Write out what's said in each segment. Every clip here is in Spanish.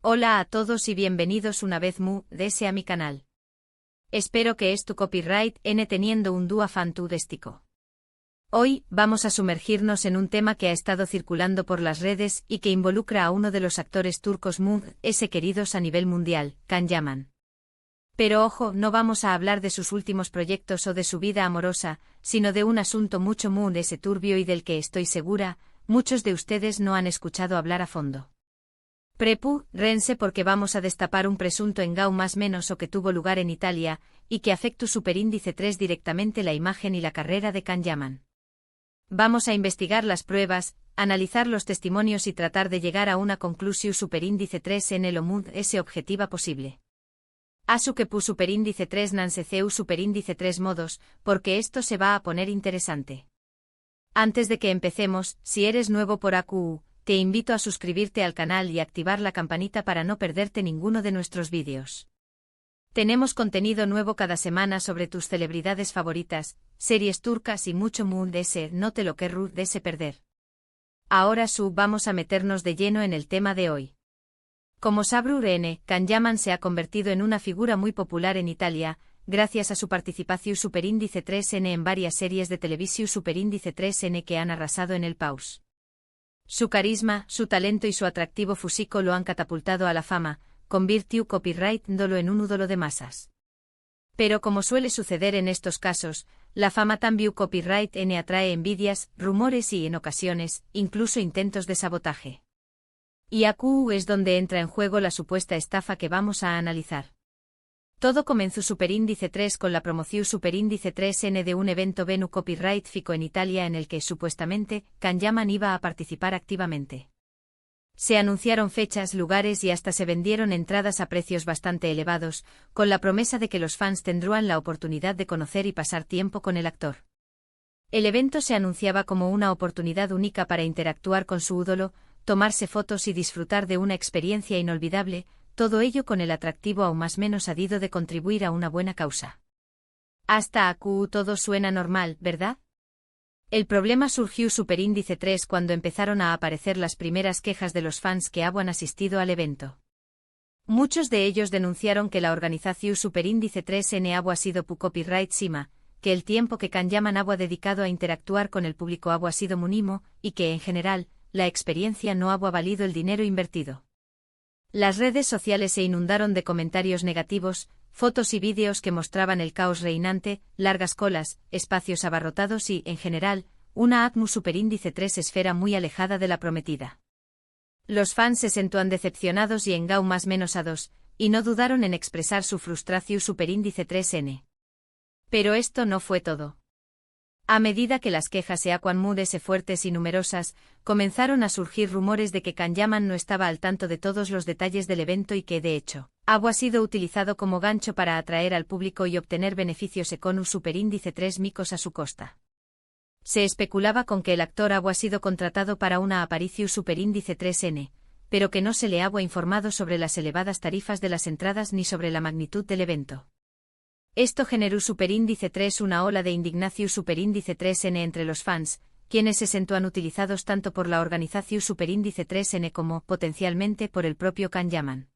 Hola a todos y bienvenidos una vez más a mi canal. Espero que tu copyright teniendo un dúo fantástico. Hoy vamos a sumergirnos en un tema que ha estado circulando por las redes y que involucra a uno de los actores turcos queridos a nivel mundial, Can Yaman. Pero ojo, no vamos a hablar de sus últimos proyectos o de su vida amorosa, sino de un asunto mucho turbio y del que estoy segura, muchos de ustedes no han escuchado hablar a fondo. Rense porque vamos a destapar un presunto engau más menos o que tuvo lugar en Italia, y que afectó superíndice 3 directamente la imagen y la carrera de Can Yaman. Vamos a investigar las pruebas, analizar los testimonios y tratar de llegar a una conclusión superíndice 3 en el omud ese objetiva posible. Asu que pu superíndice 3 nanseceu superíndice 3 modos, porque esto se va a poner interesante. Antes de que empecemos, si eres nuevo por AQU, te invito a suscribirte al canal y activar la campanita para no perderte ninguno de nuestros vídeos. Tenemos contenido nuevo cada semana sobre tus celebridades favoritas, series turcas y mucho no te lo querrás perder. Ahora vamos a meternos de lleno en el tema de hoy. Como sabrán, Can Yaman se ha convertido en una figura muy popular en Italia, gracias a su participación superíndice 3N en varias series de televisión superíndice 3N que han arrasado en el país. Su carisma, su talento y su atractivo físico lo han catapultado a la fama, convirtió copyright-dolo en un ídolo de masas. Pero como suele suceder en estos casos, la fama también copyright-n atrae envidias, rumores y en ocasiones, incluso intentos de sabotaje. Y aquí es donde entra en juego la supuesta estafa que vamos a analizar. Todo comenzó superíndice 3 con la promoción superíndice 3N de un evento Venu Copyright Fico en Italia en el que supuestamente Can Yaman iba a participar activamente. Se anunciaron fechas, lugares y hasta se vendieron entradas a precios bastante elevados, con la promesa de que los fans tendrán la oportunidad de conocer y pasar tiempo con el actor. El evento se anunciaba como una oportunidad única para interactuar con su ídolo, tomarse fotos y disfrutar de una experiencia inolvidable, todo ello con el atractivo aún más menos adido de contribuir a una buena causa. Hasta aquí todo suena normal, ¿verdad? El problema surgió superíndice 3 cuando empezaron a aparecer las primeras quejas de los fans que habían asistido al evento. Muchos de ellos denunciaron que la organización superíndice 3N había sido pu copyright sima, que el tiempo que Can Yaman había dedicado a interactuar con el público había sido mínimo, y que en general, la experiencia no había valido el dinero invertido. Las redes sociales se inundaron de comentarios negativos, fotos y vídeos que mostraban el caos reinante, largas colas, espacios abarrotados y, en general, una ACMU superíndice 3 esfera muy alejada de la prometida. Los fans se sentían decepcionados y engau más menos a dos, y no dudaron en expresar su frustración superíndice 3N. Pero esto no fue todo. A medida que las quejas se fuertes y numerosas, comenzaron a surgir rumores de que Can Yaman no estaba al tanto de todos los detalles del evento y que, de hecho, había sido utilizado como gancho para atraer al público y obtener beneficios económicos superíndice 3 micos a su costa. Se especulaba con que el actor había sido contratado para una aparición superíndice 3N, pero que no se le había informado sobre las elevadas tarifas de las entradas ni sobre la magnitud del evento. Esto generó superíndice 3 una ola de indignación superíndice 3N entre los fans, quienes se sentían utilizados tanto por la organización superíndice 3N como, potencialmente, por el propio Can Yaman.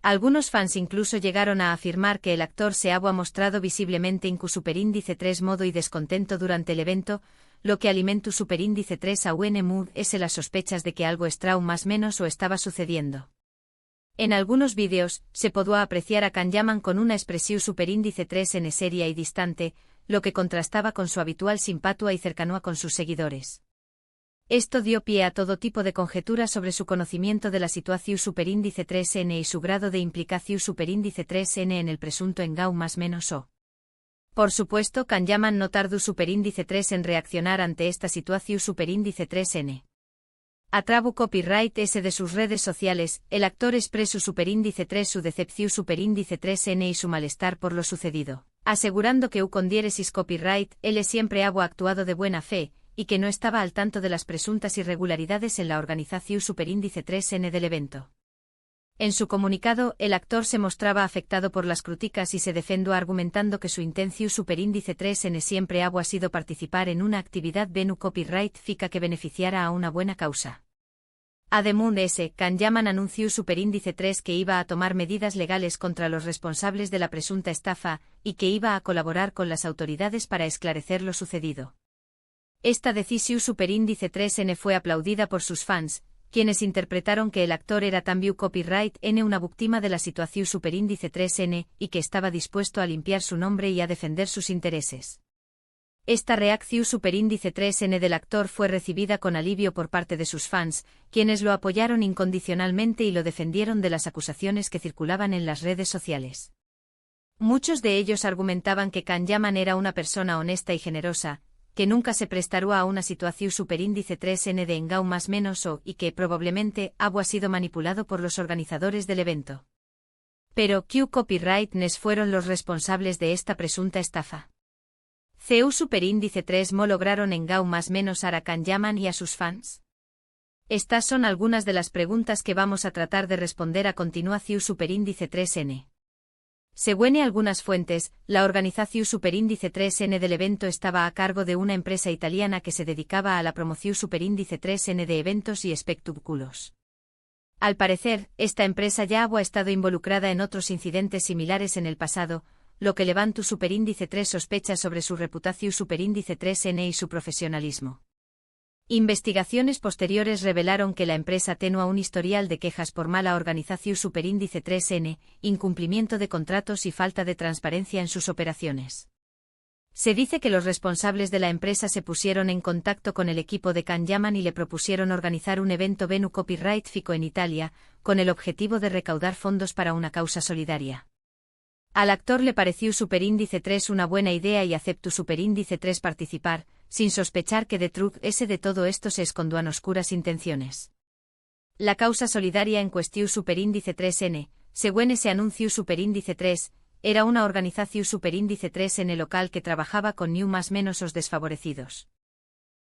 Algunos fans incluso llegaron a afirmar que el actor se había mostrado visiblemente incu superíndice 3 modo y descontento durante el evento, lo que alimentó superíndice 3 a UNMUD las sospechas de que algo extraño más menos o estaba sucediendo. En algunos vídeos, se pudo apreciar a Can Yaman con una expresión superíndice 3N seria y distante, lo que contrastaba con su habitual simpatia y cercanía con sus seguidores. Esto dio pie a todo tipo de conjeturas sobre su conocimiento de la situación superíndice 3N y su grado de implicación superíndice 3N en el presunto engau más menos o. Por supuesto, Can Yaman no tardó superíndice 3 en reaccionar ante esta situación superíndice 3N. A trabu copyright de sus redes sociales, el actor expresó superíndice 3 su decepción superíndice 3N y su malestar por lo sucedido, asegurando que con diéresis copyright, él siempre había actuado de buena fe, y que no estaba al tanto de las presuntas irregularidades en la organización superíndice 3N del evento. En su comunicado, el actor se mostraba afectado por las críticas y se defendió argumentando que su intención superíndice 3N siempre había sido participar en una actividad Venu Copyright Fica que beneficiara a una buena causa. Ademún S. Kanyaman anunció Superíndice 3 que iba a tomar medidas legales contra los responsables de la presunta estafa y que iba a colaborar con las autoridades para esclarecer lo sucedido. Esta decisión Superíndice 3N fue aplaudida por sus fans, quienes interpretaron que el actor era también copyright N una víctima de la situación Superíndice 3N y que estaba dispuesto a limpiar su nombre y a defender sus intereses. Esta reacción Superíndice 3N del actor fue recibida con alivio por parte de sus fans, quienes lo apoyaron incondicionalmente y lo defendieron de las acusaciones que circulaban en las redes sociales. Muchos de ellos argumentaban que Kanyaman era una persona honesta y generosa, que nunca se prestará a una situación Superíndice 3N de engau más menos o y que probablemente ha sido manipulado por los organizadores del evento. Pero ¿qué copyright-nes fueron los responsables de esta presunta estafa? ¿CEU Superíndice 3 mo lograron engau más menos a Kanyaman y a sus fans? Estas son algunas de las preguntas que vamos a tratar de responder a continuación Superíndice 3N. Según algunas fuentes, la organización Superíndice 3N del evento estaba a cargo de una empresa italiana que se dedicaba a la promoción Superíndice 3N de eventos y espectáculos. Al parecer, esta empresa ya ha estado involucrada en otros incidentes similares en el pasado, lo que levantó Superíndice 3 sospechas sobre su reputación Superíndice 3N y su profesionalismo. Investigaciones posteriores revelaron que la empresa tenía un historial de quejas por mala organización Superíndice 3N, incumplimiento de contratos y falta de transparencia en sus operaciones. Se dice que los responsables de la empresa se pusieron en contacto con el equipo de Kanyaman y le propusieron organizar un evento Venu Copyright Fico en Italia, con el objetivo de recaudar fondos para una causa solidaria. Al actor le pareció Superíndice 3 una buena idea y aceptó Superíndice 3 participar, sin sospechar que detrás de todo esto se escondían oscuras intenciones. La causa solidaria en cuestión Superíndice 3N, según ese anuncio Superíndice 3, era una organización Superíndice 3N local que trabajaba con más menos os desfavorecidos.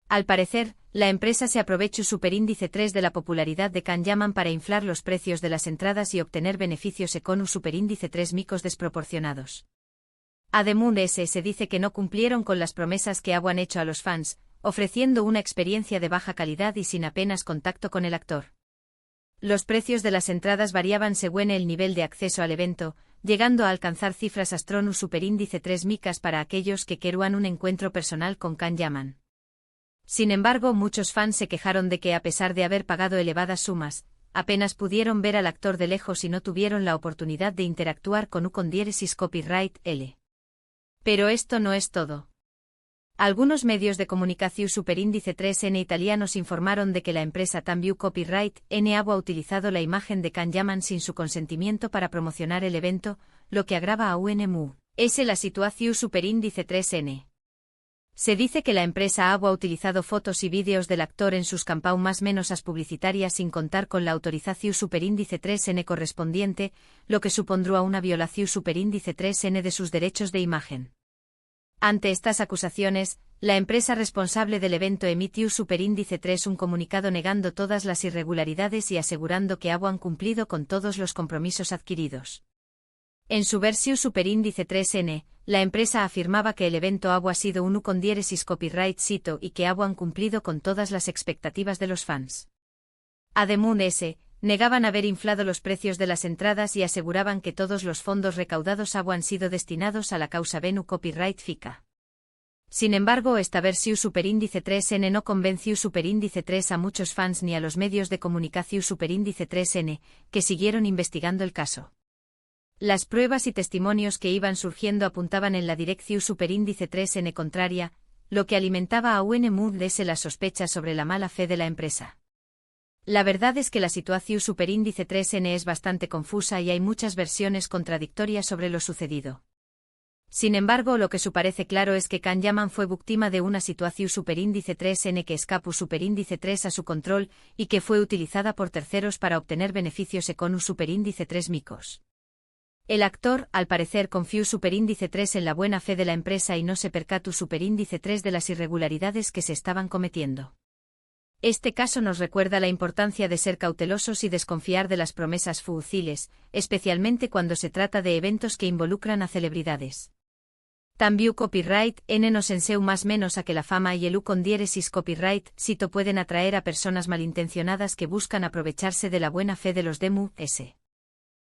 Al parecer, la empresa se aprovechó Superíndice 3 de la popularidad de Kanyaman para inflar los precios de las entradas y obtener beneficios económicos Superíndice 3 micos desproporcionados. Ademún se dice que no cumplieron con las promesas que habían hecho a los fans, ofreciendo una experiencia de baja calidad y sin apenas contacto con el actor. Los precios de las entradas variaban según el nivel de acceso al evento, llegando a alcanzar cifras astronus Superíndice 3 micas para aquellos que querían un encuentro personal con Kanyaman. Sin embargo, muchos fans se quejaron de que a pesar de haber pagado elevadas sumas, apenas pudieron ver al actor de lejos y no tuvieron la oportunidad de interactuar con copyright L. Pero esto no es todo. Algunos medios de comunicación Superíndice 3N italianos informaron de que la empresa También Copyright N ha utilizado la imagen de Kanyaman sin su consentimiento para promocionar el evento, lo que agrava a UNMU. Es la situación Superíndice 3N. Se dice que la empresa ha utilizado fotos y vídeos del actor en sus campañas más menos publicitarias sin contar con la autorización Superíndice 3N correspondiente, lo que supondrá una violación Superíndice 3N de sus derechos de imagen. Ante estas acusaciones, la empresa responsable del evento emitió Superíndice 3 un comunicado negando todas las irregularidades y asegurando que habían cumplido con todos los compromisos adquiridos. En su versión Superíndice 3N, la empresa afirmaba que el evento ha sido un copyright sito y que habían cumplido con todas las expectativas de los fans. Ademún negaban haber inflado los precios de las entradas y aseguraban que todos los fondos recaudados habían sido destinados a la causa Venu Copyright Fica. Sin embargo, esta versión Superíndice 3N no convenció Superíndice 3 a muchos fans ni a los medios de comunicación Superíndice 3N, que siguieron investigando el caso. Las pruebas y testimonios que iban surgiendo apuntaban en la dirección Superíndice 3N contraria, lo que alimentaba a UNMU las sospechas sobre la mala fe de la empresa. La verdad es que la situación Superíndice 3N es bastante confusa y hay muchas versiones contradictorias sobre lo sucedido. Sin embargo, lo que parece claro es que Kanyaman fue víctima de una situación Superíndice 3N que escapó Superíndice 3 a su control y que fue utilizada por terceros para obtener beneficios económicos Superíndice 3 micos. El actor, al parecer, confió Superíndice 3 en la buena fe de la empresa y no se percató Superíndice 3 de las irregularidades que se estaban cometiendo. Este caso nos recuerda la importancia de ser cautelosos y desconfiar de las promesas fútiles, especialmente cuando se trata de eventos que involucran a celebridades. También copyright N nos enseu más menos a que la fama y el u con diéresis copyright sito pueden atraer a personas malintencionadas que buscan aprovecharse de la buena fe de los demu s.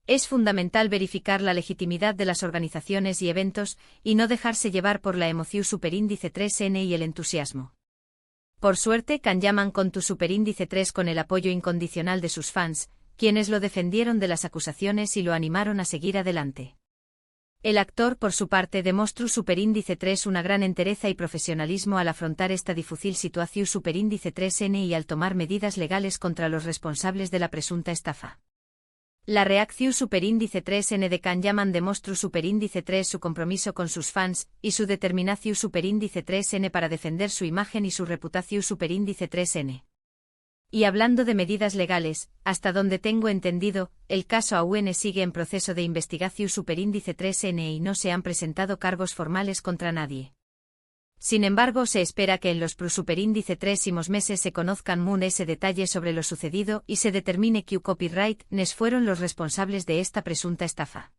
Es fundamental verificar la legitimidad de las organizaciones y eventos y no dejarse llevar por la emoción superíndice 3N y el entusiasmo. Por suerte Can Yaman con tu superíndice 3 con el apoyo incondicional de sus fans, quienes lo defendieron de las acusaciones y lo animaron a seguir adelante. El actor, por su parte, demostró superíndice 3 una gran entereza y profesionalismo al afrontar esta difícil situación superíndice 3N y al tomar medidas legales contra los responsables de la presunta estafa. La reacción superíndice 3N de Can Yaman demostró superíndice 3 su compromiso con sus fans y su determinación superíndice 3N para defender su imagen y su reputación superíndice 3N. Y hablando de medidas legales, hasta donde tengo entendido, el caso aún sigue en proceso de investigación superíndice 3N y no se han presentado cargos formales contra nadie. Sin embargo, se espera que en los superíndice 3 meses se conozcan ese detalle sobre lo sucedido y se determine que copyright nes fueron los responsables de esta presunta estafa.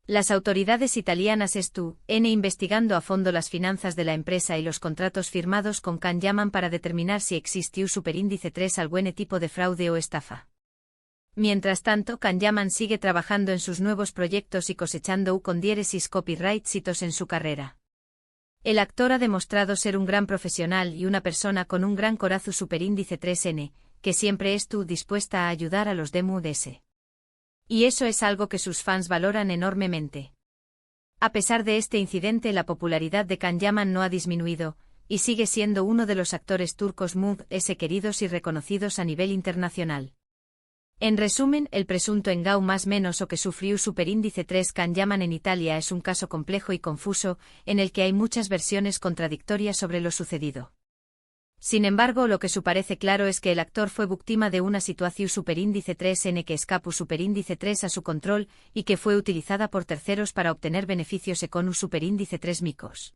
Las autoridades italianas están investigando a fondo las finanzas de la empresa y los contratos firmados con Can Yaman para determinar si existió superíndice 3 algún tipo de fraude o estafa. Mientras tanto, Can Yaman sigue trabajando en sus nuevos proyectos y cosechando con diéresis copyright hitos en su carrera. El actor ha demostrado ser un gran profesional y una persona con un gran corazón superíndice 3N, que siempre estuvo dispuesta a ayudar a los demu s. Y eso es algo que sus fans valoran enormemente. A pesar de este incidente, la popularidad de Can Yaman no ha disminuido, y sigue siendo uno de los actores turcos s queridos y reconocidos a nivel internacional. En resumen, el presunto engau más menos o que sufrió superíndice 3 Can Yaman en Italia es un caso complejo y confuso, en el que hay muchas versiones contradictorias sobre lo sucedido. Sin embargo, lo que su parece claro es que el actor fue víctima de una situación superíndice 3N que escapó superíndice 3 a su control y que fue utilizada por terceros para obtener beneficios con superíndice 3 micos.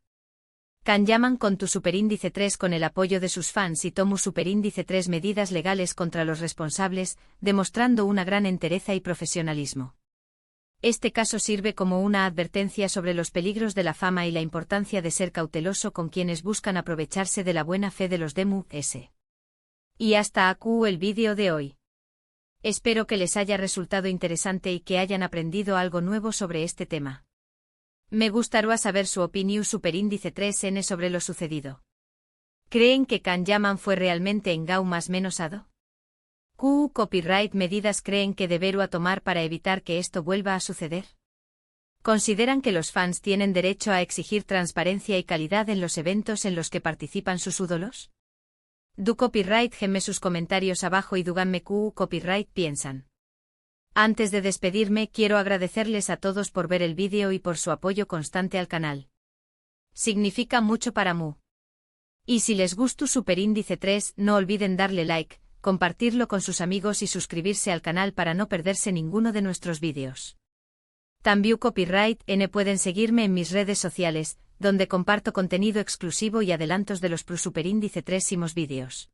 Can Yaman con tu superíndice 3 con el apoyo de sus fans y tomó superíndice 3 medidas legales contra los responsables, demostrando una gran entereza y profesionalismo. Este caso sirve como una advertencia sobre los peligros de la fama y la importancia de ser cauteloso con quienes buscan aprovecharse de la buena fe de los demu s. Y hasta aquí el vídeo de hoy. Espero que les haya resultado interesante y que hayan aprendido algo nuevo sobre este tema. Me gustaría saber su opinión superíndice 3N sobre lo sucedido. ¿Creen que Can Yaman fue realmente engau más menosado? ¿Qué copyright medidas creen que deberá tomar para evitar que esto vuelva a suceder? ¿Consideran que los fans tienen derecho a exigir transparencia y calidad en los eventos en los que participan sus ídolos? Du copyright gemme sus comentarios abajo y díganme qué copyright piensan. Antes de despedirme, quiero agradecerles a todos por ver el vídeo y por su apoyo constante al canal. Significa mucho para mí. Y si les gustó superíndice 3, no olviden darle like, compartirlo con sus amigos y suscribirse al canal para no perderse ninguno de nuestros vídeos. También copyright N pueden seguirme en mis redes sociales, donde comparto contenido exclusivo y adelantos de los superíndice 3 vídeos.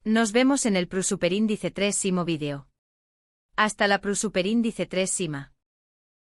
Nos vemos en el superíndice 3 vídeo. Hasta la superíndice 3.